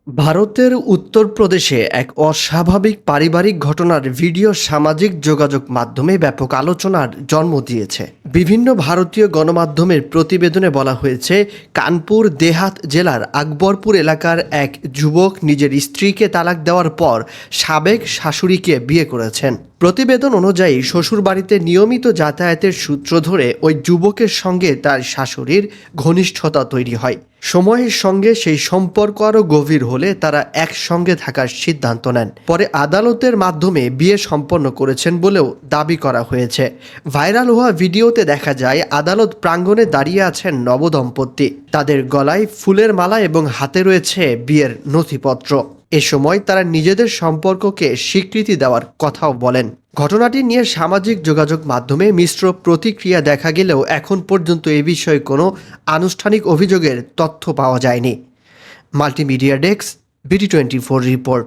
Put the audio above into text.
ভারতের উত্তরপ্রদেশে এক অস্বাভাবিক পারিবারিক ঘটনার ভিডিও সামাজিক যোগাযোগ মাধ্যমে ব্যাপক আলোচনার জন্ম দিয়েছে। বিভিন্ন ভারতীয় গণমাধ্যমের প্রতিবেদনে বলা হয়েছে, কানপুর দেহাত জেলার আকবরপুর এলাকার এক যুবক নিজের স্ত্রীকে তালাক দেওয়ার পর সাবেক শাশুড়িকে বিয়ে করেছেন। প্রতিবেদন অনুযায়ী শ্বশুরবাড়িতে নিয়মিত যাতায়াতের সূত্র ধরে ওই যুবকের সঙ্গে তার শাশুড়ির ঘনিষ্ঠতা তৈরি হয়। সময়ের সঙ্গে সেই সম্পর্ক আরও গভীর হলে তারা একসঙ্গে থাকার সিদ্ধান্ত নেন। পরে আদালতের মাধ্যমে বিয়ে সম্পন্ন করেছেন বলেও দাবি করা হয়েছে। ভাইরাল হওয়া ভিডিওতে দেখা যায় আদালত প্রাঙ্গণে দাঁড়িয়ে আছেন নবদম্পতি। তাদের গলায় ফুলের মালা এবং হাতে রয়েছে বিয়ের নথিপত্র। এ সময় তারা নিজেদের সম্পর্ককে স্বীকৃতি দেওয়ার কথাও বলেন। ঘটনাটি নিয়ে সামাজিক যোগাযোগ মাধ্যমে মিশ্র প্রতিক্রিয়া দেখা গেলেও এখন পর্যন্ত এ বিষয়ে কোনো আনুষ্ঠানিক অভিযোগের তথ্য পাওয়া যায়নি। Multimedia desk, BT24 report.